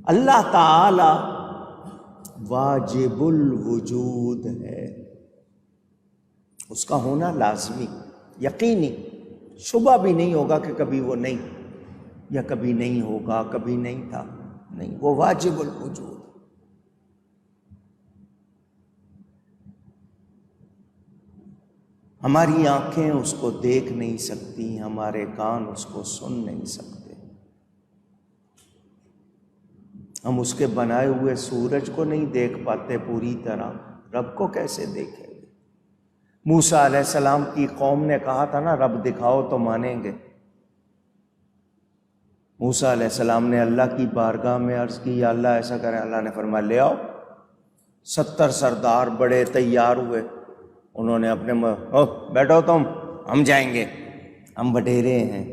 اللہ تعالی واجب الوجود ہے، اس کا ہونا لازمی، یقینی، شبہ بھی نہیں ہوگا کہ کبھی وہ نہیں، یا کبھی نہیں ہوگا، کبھی نہیں تھا، نہیں، وہ واجب الوجود۔ ہماری آنکھیں اس کو دیکھ نہیں سکتی، ہمارے کان اس کو سن نہیں سکتے، ہم اس کے بنائے ہوئے سورج کو نہیں دیکھ پاتے پوری طرح، رب کو کیسے دیکھیں گے؟ موسیٰ علیہ السلام کی قوم نے کہا تھا نا رب دکھاؤ تو مانیں گے۔ موسیٰ علیہ السلام نے اللہ کی بارگاہ میں عرض کی یا اللہ ایسا کریں، اللہ نے فرمایا لے آؤ۔ 70 سردار بڑے تیار ہوئے، انہوں نے اپنے بیٹھو تم، ہم جائیں گے، ہم وڈیرے ہیں،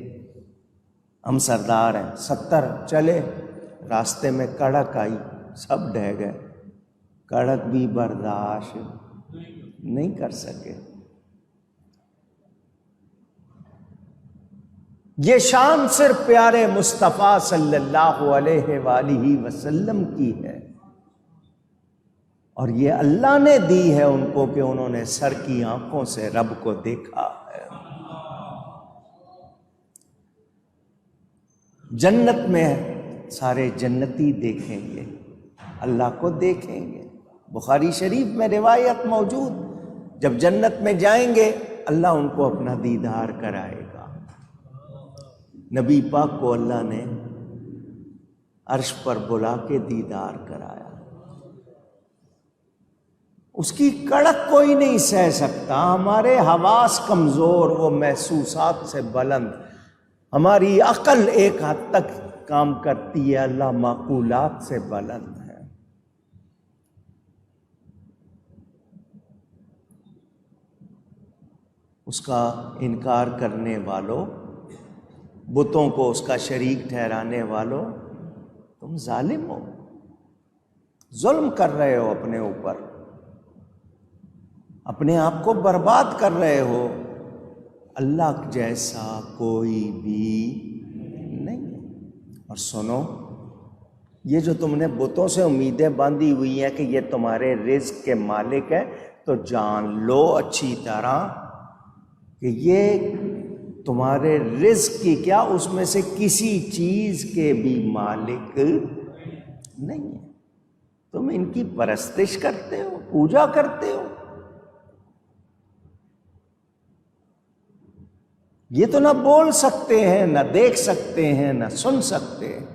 ہم سردار ہیں۔ 70 چلے، راستے میں کڑک آئی، سب ڈہ گئے، کڑک بھی برداشت نہیں کر سکے۔ یہ شان صرف پیارے مصطفیٰ صلی اللہ علیہ وآلہ وسلم کی ہے، اور یہ اللہ نے دی ہے ان کو کہ انہوں نے سر کی آنکھوں سے رب کو دیکھا ہے۔ جنت میں سارے جنتی دیکھیں گے، اللہ کو دیکھیں گے۔ بخاری شریف میں روایت موجود، جب جنت میں جائیں گے اللہ ان کو اپنا دیدار کرائے گا۔ نبی پاک کو اللہ نے عرش پر بلا کے دیدار کرایا، اس کی کڑک کوئی نہیں سہ سکتا۔ ہمارے حواس کمزور، وہ محسوسات سے بلند، ہماری عقل ایک حد تک کام کرتی ہے، اللہ معقولات سے بلند ہے۔ اس کا انکار کرنے والوں، بتوں کو اس کا شریک ٹھہرانے والوں، تم ظالم ہو، ظلم کر رہے ہو اپنے اوپر، اپنے آپ کو برباد کر رہے ہو۔ اللہ جیسا کوئی بھی نہیں ہے۔ اور سنو، یہ جو تم نے بتوں سے امیدیں باندھی ہوئی ہیں کہ یہ تمہارے رزق کے مالک ہیں، تو جان لو اچھی طرح کہ یہ تمہارے رزق کی کیا، اس میں سے کسی چیز کے بھی مالک نہیں ہے۔ تم ان کی پرستش کرتے ہو، پوجا کرتے ہو۔ یہ تو نہ بول سکتے ہیں، نہ دیکھ سکتے ہیں، نہ سن سکتے ہیں۔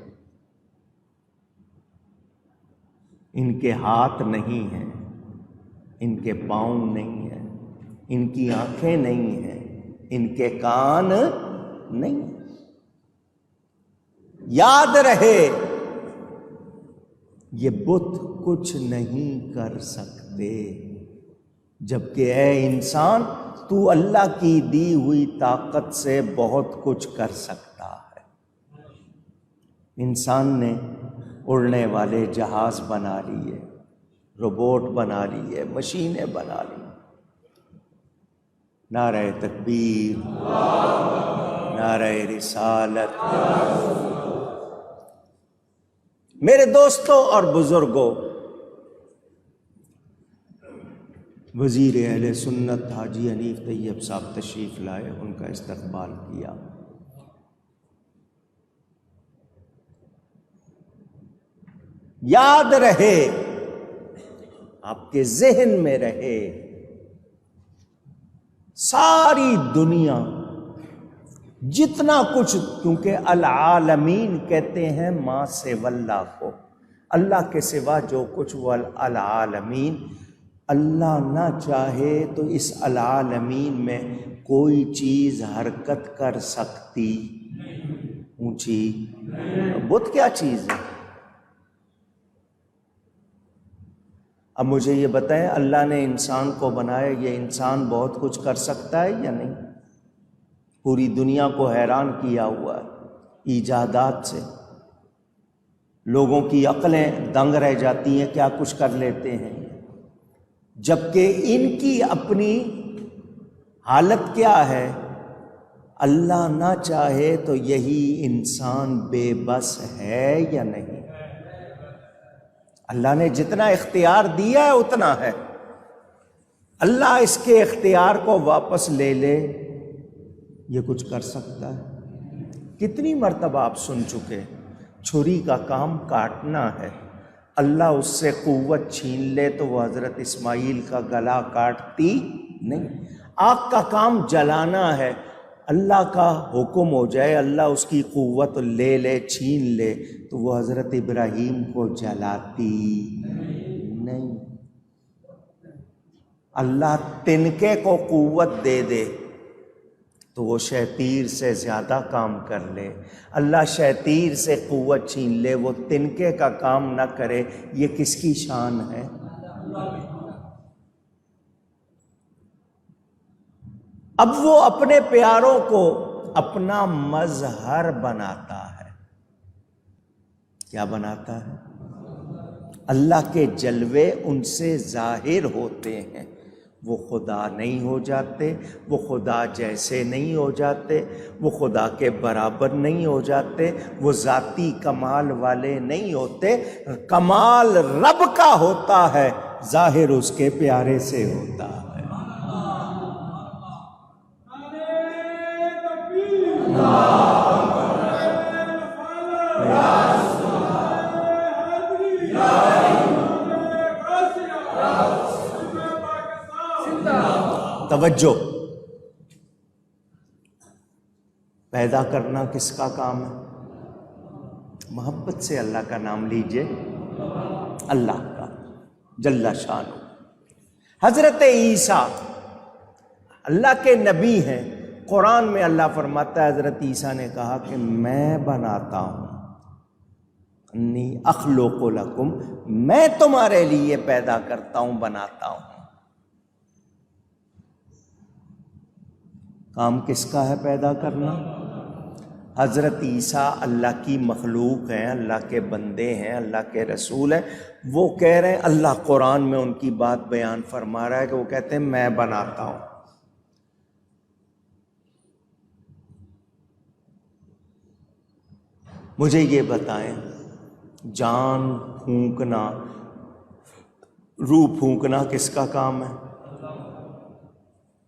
ان کے ہاتھ نہیں ہیں، ان کے پاؤں نہیں ہیں، ان کی آنکھیں نہیں ہیں، ان کے کان نہیں ہیں۔ یاد رہے یہ بت کچھ نہیں کر سکتے، جبکہ اے انسان تو اللہ کی دی ہوئی طاقت سے بہت کچھ کر سکتا ہے۔ انسان نے اڑنے والے جہاز بنا لیے، روبوٹ بنا لیے، مشینیں بنا لی۔ نعرہ تکبیر، نعرہ رسالت۔ میرے دوستوں اور بزرگوں، وزیر اہل سنت حاجی حنیف طیب صاحب تشریف لائے، ان کا استقبال کیا۔ یاد رہے، آپ کے ذہن میں رہے، ساری دنیا جتنا کچھ، کیونکہ العالمین کہتے ہیں ما سوی اللہ کو، اللہ کے سوا جو کچھ، وہ العالمین۔ اللہ نہ چاہے تو اس العالمین میں کوئی چیز حرکت کر سکتی اونچی؟ بت کیا چیز ہے؟ اب مجھے یہ بتائیں، اللہ نے انسان کو بنایا، یہ انسان بہت کچھ کر سکتا ہے یا نہیں؟ پوری دنیا کو حیران کیا ہوا ہے ایجادات سے، لوگوں کی عقلیں دنگ رہ جاتی ہیں، کیا کچھ کر لیتے ہیں، جبکہ ان کی اپنی حالت کیا ہے؟ اللہ نہ چاہے تو یہی انسان بے بس ہے یا نہیں؟ اللہ نے جتنا اختیار دیا ہے اتنا ہے. اللہ اس کے اختیار کو واپس لے لے، یہ کچھ کر سکتا ہے؟ کتنی مرتبہ آپ سن چکے، چھری کا کام کاٹنا ہے، اللہ اس سے قوت چھین لے تو وہ حضرت اسماعیل کا گلا کاٹتی نہیں. آگ کا کام جلانا ہے، اللہ کا حکم ہو جائے، اللہ اس کی قوت لے لے، چھین لے تو وہ حضرت ابراہیم کو جلاتی نہیں. اللہ تنکے کو قوت دے دے تو وہ شیطیر سے زیادہ کام کر لے. اللہ شیطیر سے قوت چھین لے، وہ تنکے کا کام نہ کرے. یہ کس کی شان ہے؟ اب وہ اپنے پیاروں کو اپنا مظہر بناتا ہے. کیا بناتا ہے؟ اللہ کے جلوے ان سے ظاہر ہوتے ہیں. وہ خدا نہیں ہو جاتے، وہ خدا جیسے نہیں ہو جاتے، وہ خدا کے برابر نہیں ہو جاتے، وہ ذاتی کمال والے نہیں ہوتے. کمال رب کا ہوتا ہے، ظاہر اس کے پیارے سے ہوتا ہے. توجہ، پیدا کرنا کس کا کام ہے؟ محبت سے اللہ کا نام لیجئے، اللہ کا جل شانہ. حضرت عیسیٰ اللہ کے نبی ہیں. قرآن میں اللہ فرماتا ہے حضرت عیسیٰ نے کہا کہ میں بناتا ہوں، انی اخلق لکم، میں تمہارے لیے پیدا کرتا ہوں، بناتا ہوں. کام کس کا ہے پیدا کرنا؟ حضرت عیسیٰ اللہ کی مخلوق ہیں، اللہ کے بندے ہیں، اللہ کے رسول ہیں. وہ کہہ رہے ہیں، اللہ قرآن میں ان کی بات بیان فرما رہا ہے کہ وہ کہتے ہیں میں بناتا ہوں. مجھے یہ بتائیں، جان پھونکنا، روح پھونکنا کس کا کام ہے؟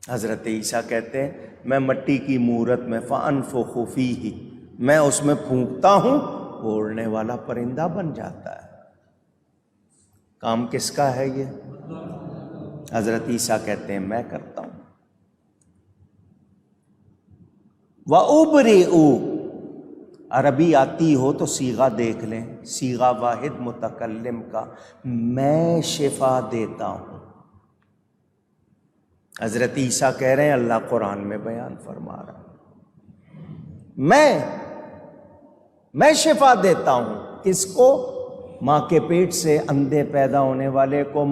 حضرت عیسیٰ کہتے ہیں میں مٹی کی مورت میں فانفخ فیہ، میں اس میں پھونکتا ہوں، وہ اڑنے والا پرندہ بن جاتا ہے. کام کس کا ہے یہ؟ حضرت عیسیٰ کہتے ہیں میں کرتا ہوں. وَأُبْرِئُ، عربی آتی ہو تو صیغہ دیکھ لیں، صیغہ واحد متکلم کا، میں شفا دیتا ہوں. حضرت عیسیٰ کہہ رہے ہیں اللہ قرآن میں بیان فرما رہا میں شفا دیتا ہوں. کس کو؟ ماں کے پیٹ سے اندھے پیدا ہونے والے کو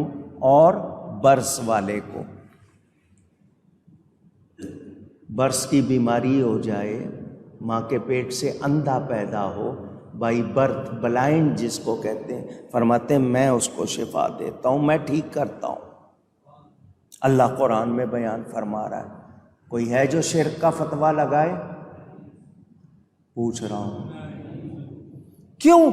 اور برس والے کو. برس کی بیماری ہو جائے، ماں کے پیٹ سے اندھا پیدا ہو، بائی برتھ بلائنڈ جس کو کہتے ہیں، فرماتے ہیں میں اس کو شفا دیتا ہوں، میں ٹھیک کرتا ہوں. اللہ قرآن میں بیان فرما رہا ہے. کوئی ہے جو شرک کا فتویٰ لگائے؟ پوچھ رہا ہوں کیوں؟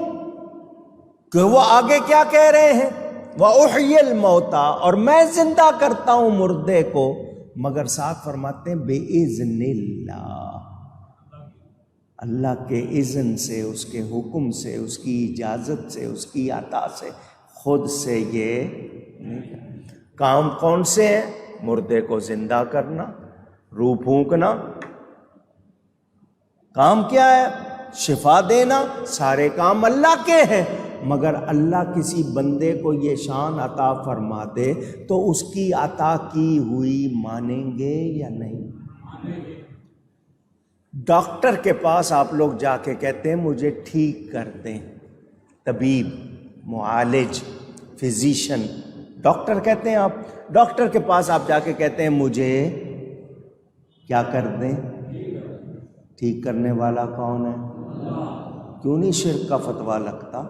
کہ وہ آگے کیا کہہ رہے ہیں؟ وَأُحْيِي الْمَوْتَى، اور میں زندہ کرتا ہوں مردے کو، مگر ساتھ فرماتے ہیں بِإِذْنِ اللَّهِ، اللہ کے اذن سے، اس کے حکم سے، اس کی اجازت سے، اس کی عطا سے، خود سے یہ نہیں. کام کون سے ہیں؟ مردے کو زندہ کرنا، روح پھونکنا. کام کیا ہے؟ شفا دینا. سارے کام اللہ کے ہیں، مگر اللہ کسی بندے کو یہ شان عطا فرما دے تو اس کی عطا کی ہوئی مانیں گے یا نہیں؟ ڈاکٹر کے پاس آپ لوگ جا کے کہتے ہیں مجھے ٹھیک کر دیں، طبیب، معالج، فزیشین، ڈاکٹر کہتے ہیں. آپ ڈاکٹر کے پاس آپ جا کے کہتے ہیں مجھے کیا کر دیں؟ ٹھیک کرنے والا کون ہے؟ کیوں نہیں شرک کا فتویٰ لگتا؟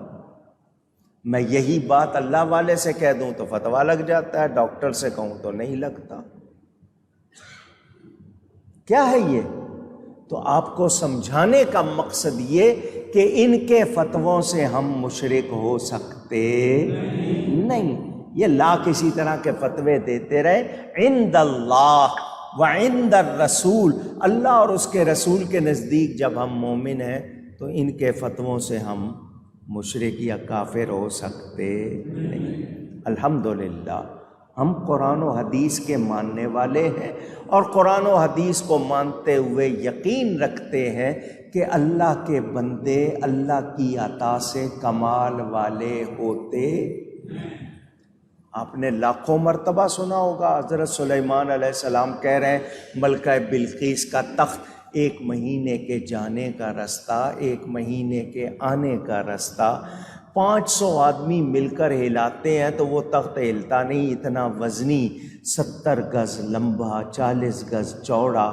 میں یہی بات اللہ والے سے کہہ دوں تو فتویٰ لگ جاتا ہے، ڈاکٹر سے کہوں تو نہیں لگتا. کیا ہے یہ؟ تو آپ کو سمجھانے کا مقصد یہ کہ ان کے فتووں سے ہم مشرک ہو سکتے نہیں. یہ لا کسی طرح کے فتوے دیتے رہے. عند اللہ وعند الرسول، اللہ اور اس کے رسول کے نزدیک جب ہم مومن ہیں تو ان کے فتووں سے ہم مشرک یا کافر ہو سکتے نہیں. الحمدللہ ہم قرآن و حدیث کے ماننے والے ہیں، اور قرآن و حدیث کو مانتے ہوئے یقین رکھتے ہیں کہ اللہ کے بندے اللہ کی عطا سے کمال والے ہوتے. آپ نے لاکھوں مرتبہ سنا ہوگا حضرت سلیمان علیہ السلام کہہ رہے ہیں ملکہ بلقیس کا تخت 1 مہینے کے جانے کا رستہ، 1 مہینے کے آنے کا رستہ. 500 آدمی مل کر ہلاتے ہیں تو وہ تخت ہلتا نہیں. اتنا وزنی، 70 گز لمبا، 40 گز چوڑا.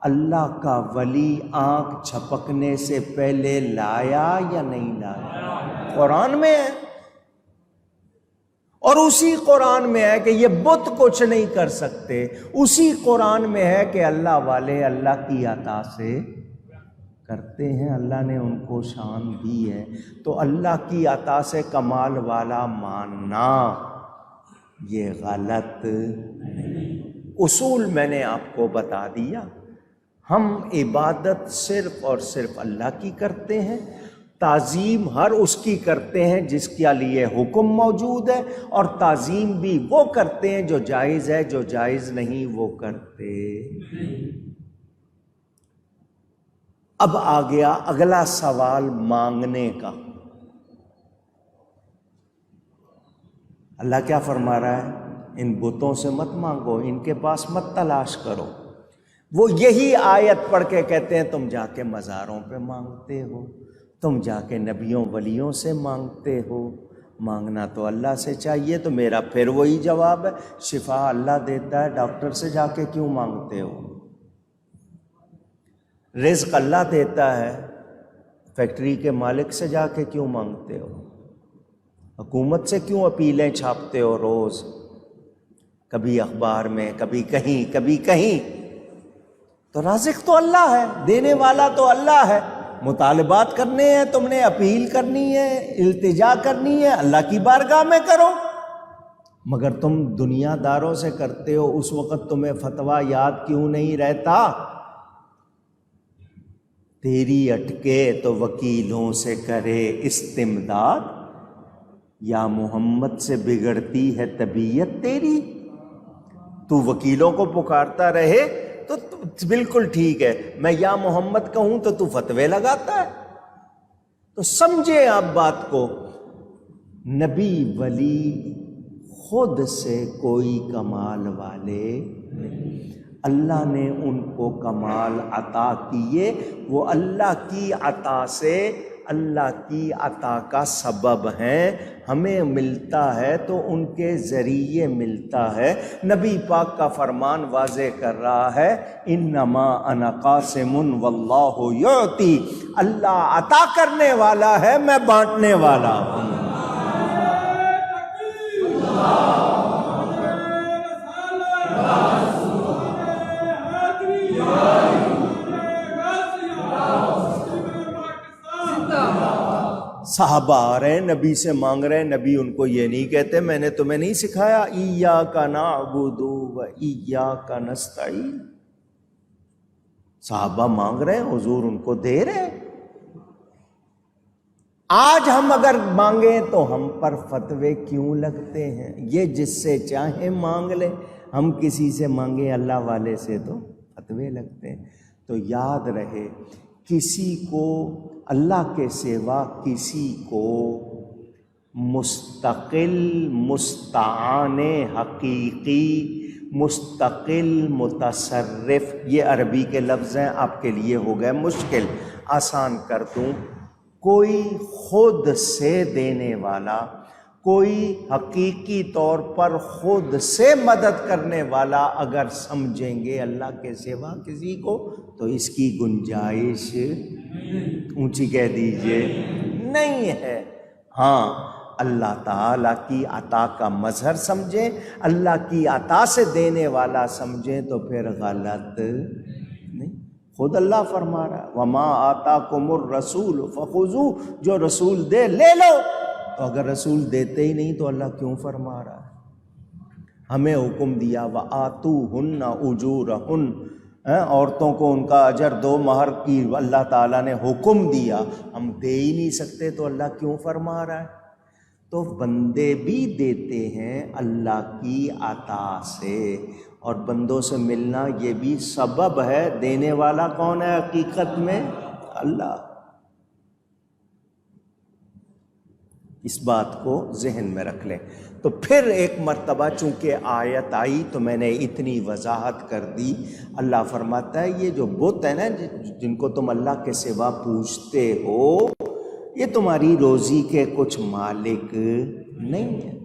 اللہ کا ولی آنکھ جھپکنے سے پہلے لایا یا نہیں لایا؟ قرآن میں ہے. اور اسی قرآن میں ہے کہ یہ بت کچھ نہیں کر سکتے. اسی قرآن میں ہے کہ اللہ والے اللہ کی عطا سے کرتے ہیں. اللہ نے ان کو شان دی ہے. تو اللہ کی عطا سے کمال والا ماننا یہ غلط نہیں. اصول میں نے آپ کو بتا دیا. ہم عبادت صرف اور صرف اللہ کی کرتے ہیں، تعظیم ہر اس کی کرتے ہیں جس کے لیے حکم موجود ہے، اور تعظیم بھی وہ کرتے ہیں جو جائز ہے، جو جائز نہیں وہ کرتے. اب آ گیا اگلا سوال مانگنے کا. اللہ کیا فرما رہا ہے؟ ان بتوں سے مت مانگو، ان کے پاس مت تلاش کرو. وہ یہی آیت پڑھ کے کہتے ہیں تم جا کے مزاروں پہ مانگتے ہو، تم جا کے نبیوں ولیوں سے مانگتے ہو. مانگنا تو اللہ سے چاہیے. تو میرا پھر وہی جواب ہے، شفا اللہ دیتا ہے، ڈاکٹر سے جا کے کیوں مانگتے ہو؟ رزق اللہ دیتا ہے، فیکٹری کے مالک سے جا کے کیوں مانگتے ہو؟ حکومت سے کیوں اپیلیں چھاپتے ہو روز؟ کبھی اخبار میں، کبھی کہیں، کبھی کہیں. تو رازق تو اللہ ہے، دینے والا تو اللہ ہے. مطالبات کرنے ہیں تم نے، اپیل کرنی ہے، التجا کرنی ہے، اللہ کی بارگاہ میں کرو. مگر تم دنیا داروں سے کرتے ہو، اس وقت تمہیں فتویٰ یاد کیوں نہیں رہتا؟ تیری اٹکے تو وکیلوں سے کرے استمداد، یا محمد سے بگڑتی ہے طبیعت تیری. تو وکیلوں کو پکارتا رہے تو بالکل ٹھیک ہے، میں یا محمد کہوں تو تو فتوے لگاتا ہے. تو سمجھے آپ بات کو، نبی ولی خود سے کوئی کمال والے نہیں. اللہ نے ان کو کمال عطا کیے، وہ اللہ کی عطا سے، اللہ کی عطا کا سبب ہیں. ہمیں ملتا ہے تو ان کے ذریعے ملتا ہے. نبی پاک کا فرمان واضح کر رہا ہے، انما انا قاسم واللہ یعطی. اللہ عطا کرنے والا ہے، میں بانٹنے والا ہوں. صحابہ آ رہے ہیں نبی سے مانگ رہے ہیں، نبی ان کو یہ نہیں کہتے میں نے تمہیں نہیں سکھایا ایاک نعبد و ایاک نستعین. صحابہ مانگ رہے ہیں، حضور ان کو دے رہے ہیں. آج ہم اگر مانگیں تو ہم پر فتوے کیوں لگتے ہیں؟ یہ جس سے چاہیں مانگ لیں، ہم کسی سے مانگیں اللہ والے سے تو فتوے لگتے ہیں. تو یاد رہے، کسی کو اللہ کے سوا کسی کو مستقل مستعان حقیقی، مستقل متصرف، یہ عربی کے لفظ ہیں، آپ کے لیے ہو گئے مشکل، آسان کر دوں. کوئی خود سے دینے والا، کوئی حقیقی طور پر خود سے مدد کرنے والا اگر سمجھیں گے اللہ کے سوا کسی کو، تو اس کی گنجائش اونچی کہہ دیجئے نہیں ہے. ہاں، اللہ تعالیٰ کی عطا کا مظہر سمجھیں، اللہ کی عطا سے دینے والا سمجھیں تو پھر غلط نہیں. خود اللہ فرما رہا ہے وما آتاکم الرسول فخذوہ، جو رسول دے لے لو۔ تو اگر رسول دیتے ہی نہیں تو اللہ کیوں فرما رہا ہے؟ ہمیں حکم دیا وآتوہن اجورہن، عورتوں کو ان کا اجر دو، مہر کی اللہ تعالیٰ نے حکم دیا، ہم دے ہی نہیں سکتے تو اللہ کیوں فرما رہا ہے؟ تو بندے بھی دیتے ہیں اللہ کی عطا سے، اور بندوں سے ملنا یہ بھی سبب ہے۔ دینے والا کون ہے حقیقت میں؟ اللہ۔ اس بات کو ذہن میں رکھ لیں۔ تو پھر ایک مرتبہ چونکہ آیت آئی تو میں نے اتنی وضاحت کر دی۔ اللہ فرماتا ہے یہ جو بت ہے نا جن کو تم اللہ کے سوا پوجتے ہو، یہ تمہاری روزی کے کچھ مالک نہیں ہیں۔